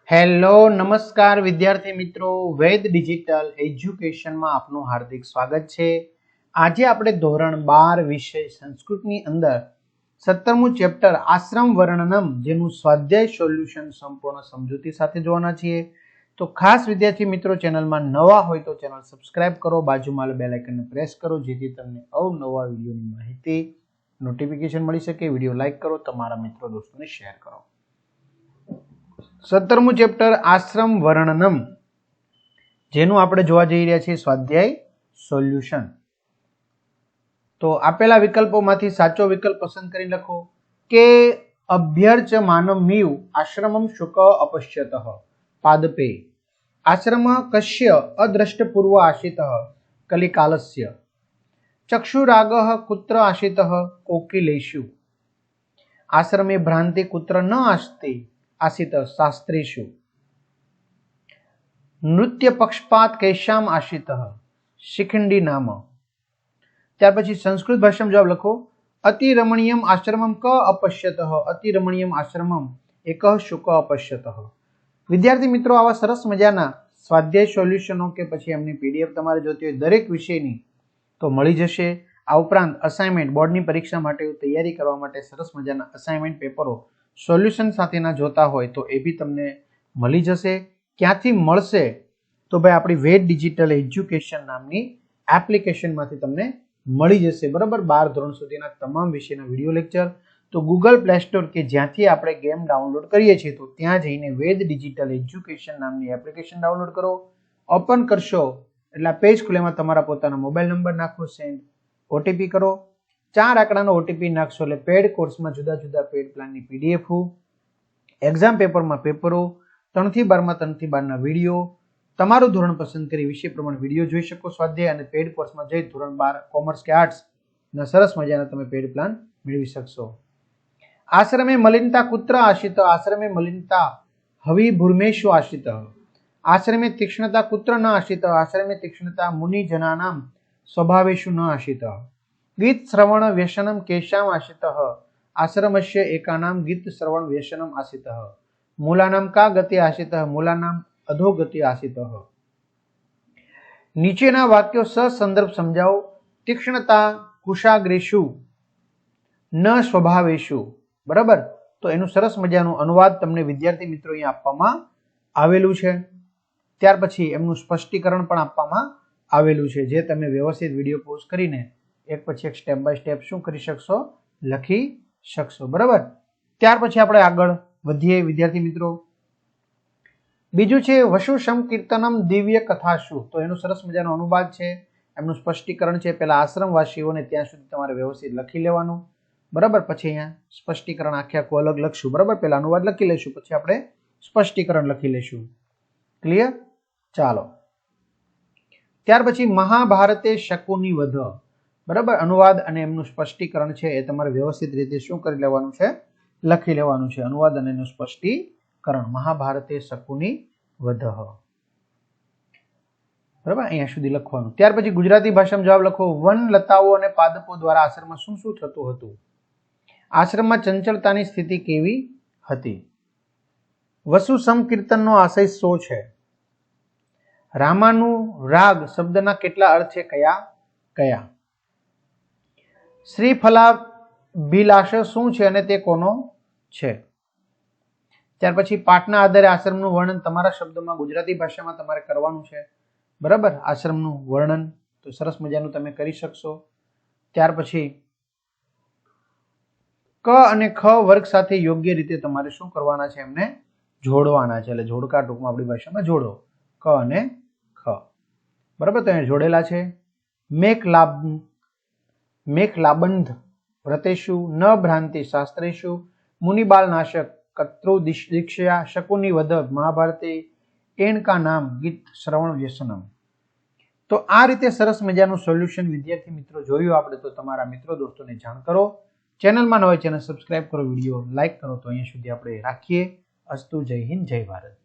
Hello નમસ્કાર વિદ્યાર્થી મિત્રો, વેદ ડિજિટલ એજ્યુકેશનમાં આપનું હાર્દિક સ્વાગત છે। આજે આપણે ધોરણ 12 વિષય સંસ્કૃતની અંદર 17મું ચેપ્ટર આશ્રમ વર્ણનમ જેનું સ્વાધ્યાય સોલ્યુશન સંપૂર્ણ સમજૂતી સાથે જોવાના છીએ। તો ખાસ વિદ્યાર્થી મિત્રો, ચેનલમાં નવા હોય તો ચેનલ સબસ્ક્રાઇબ કરો, બાજુમાં બેલ આઇકનને પ્રેસ કરો જેથી તમને અવનવા વિડીયોની માહિતી નોટિફિકેશન મળી શકે। વિડીયો લાઈક કરો, તમારા મિત્રો દોસ્તોને શેર કરો। 17મું ચેપ્ટર આશ્રમ વર્ણનમ જેનું આપણે જોવા જઈ રહ્યા છીએ સ્વાધ્યાય સોલ્યુશન। તો આપેલા વિકલ્પોમાંથી સાચો વિકલ્પ પસંદ કરી લખો કે અભ્યર્ચ માનવમીવ આશ્રમમ શુક અપશ્યતઃ પાદપે આશ્રમ કસ્ય અદ્રષ્ટપૂર્વ આશિતઃ કલિકાલસ્ય ચક્ષુરાગઃ કુત્ર આશિતઃ કોકિલેષુ આશ્રમે ભ્રાંતિ કુત્ર ન આસ્તે आशित शास्त्रेषु नृत्य पक्षपात कैशाम आशित शिखंडी नाम। त्यार पछी संस्कृत भाषा में जवाब लखो अति रमणीयम आश्रमम क अपश्यत अति रमणीयम आश्रमम एक शुक अपश्यत। विद्यार्थी मित्रों, आवा सरस मजाना स्वाध्याय सोल्यूशनो के पछी एमनी पीडीएफ तमारे जोती होय दरेक विषयनी तो मळी जशे। आ उपरांत असाइनमेंट बोर्डनी परीक्षा माटे तैयारी करवा माटे सरस मजाना असाइनमेंट पेपरो सोल्यूशन साथेना जोता होय तो ए भी तमने मळी जशे। क्यांथी मळशे तो भाई आपणी वेद डिजिटल एज्युकेशन नामनी एप्लिकेशन मांथी तमने मळी जशे, बराबर। 12 धोरण सुधीना तमाम विषयना विडियो लेक्चर तो गूगल प्ले स्टोर के ज्यांथी आपणे गेम डाउनलॉड करीए छीए तो त्यां जईने वेद डिजिटल एज्युकेशन नामनी एप्लिकेशन डाउनलॉड करो। ओपन करशो એટલે पेज खुलेमां तमारा पोतानो मोबाइल नंबर नाखो, सेंड ओटीपी करो, 4 आंकड़ानो ओटीपी नाखशो એટલે पेड कोर्समां जुदा जुदा पेड प्लाननी पीडीएफ, एक्जाम पेपरमां पेपरो, 3 થી 12 માં 3 થી 12 ના વિડિયો, તમારું ધોરણ પસંદ કરી વિષય પ્રમાણે વિડિયો જોઈ શકો સ્વાધ્યાય, અને પેડ કોર્સમાં જઈ ધોરણ 12 કોમર્સ કે આર્ટ્સ ના સરસ મજાના તમે પેડ પ્લાન મેળવી શકશો। આશ્રમે મલિનતા કુત્ર આશિત આશ્રમે મલિનતા હવિ ભૂર્મેષુ આશિત આશ્રમે તીક્ષ્ણતા કુત્ર ન આશિત આશ્રમે તીક્ષ્ણતા મુનિ જનાનામ સ્વભાવેષુ ન આશિત गीत श्रवण व्यसनम केशाम आशितः आश्रमस्य एकानाम गीत श्रवण व्यसनम आशितः मूलानाम का गति आशितः मूलानाम अधोगति आशितः। नीचेना वाक्यों ससंदर्भ समझाओ। तीक्ष्णता कुशाग्रेषु न स्वभावेषु, बराबर। तो एनु सरस मजानुं अनुवाद तमने विद्यार्थी मित्रों अहीं आपवामां आवेलुं छे। त्यार पछी एमनुं स्पष्टीकरण पण आपवामां आवेलुं छे जे तमे व्यवस्थित विडियो पॉज करीने एक पछी एक स्टेप बाय स्टेप शुं करी शकशो, लखी शकशो, बराबर। त्यार पछी आपणे आगळ वधीए विद्यार्थी मित्रों। बीजुं छे वसु संकीर्तनम दिव्य कथाशु, तो एनो सरस मजानो अनुवाद छे, एमनुं स्पष्टीकरण छे। पहेला आश्रमवासीओने त्यां सुधी तमारे व्यवस्थित लखी लेवानुं, बराबर। पछी अहींया स्पष्टीकरण आखे आखुं अलग लखशुं, बराबर। पहेला अनुवाद लखी लेशुं, पछी आपणे स्पष्टीकरण लखी लेशुं। क्लियर? चालो त्यार पछी महाभारते शकुनी वध, बराबर। अनुवाद अने एमनुं स्पष्टीकरण छे ए तमारे व्यवस्थित रीते शुं करी लेवानुं छे, लखी लेवानुं छे। अनुवाद अने एनुं स्पष्टीकरण महाभारते शकुनी वधः, बराबर। अहींया सुधी लखवानुं। त्यार पछी गुजराती भाषामां जवाब लखो वन लताओ अने पादपो द्वारा आश्रममां शुं शुं थतुं हतुं। आश्रममां चंचलतानी स्थिति केवी हती। वसु संकीर्तननो आशय शो छे। रामानुं राग शब्दना केटला अर्थ छे, कया कया। श्रीफलाभिलाष शुं छे अने ते कोनो छे। त्यार पछी पाठना आधारे आश्रमनुं वर्णन तमारा शब्दोमां गुजराती भाषामां तमारे करवानुं छे, बराबर। आश्रमनुं वर्णन तो सरस मजानुं तमे करी शकशो। त्यार पछी क अने ख वर्ग साथे योग्य रीते तमारे शुं करवाना छे, एमने जोड़वाना छे। એટલે જોડકા ટૂંકમાં આપણી ભાષામાં જોડો ક અને ખ, બરાબર। તો અહીંયા જોડેલા છે। मेख लाबंध व्रतेषु न भ्रांति शास्त्रेषु मुनिबाल नाशक कत्रु दीक्षा शकुनी वध महाभारते एण का नाम गीत श्रवण व्यसनम। तो आ रीते सरस मजानुं सोल्यूशन विद्यार्थी मित्रों जोयुं आपणे, तो तमारा मित्रों दोस्तोने जाण करो। चेनलमां नवा चेनल सब्सक्राइब करो, विडियो लाइक करो। तो अहींया सुधी आपणे राखीए। अस्तु। जय हिंद, जय भारत।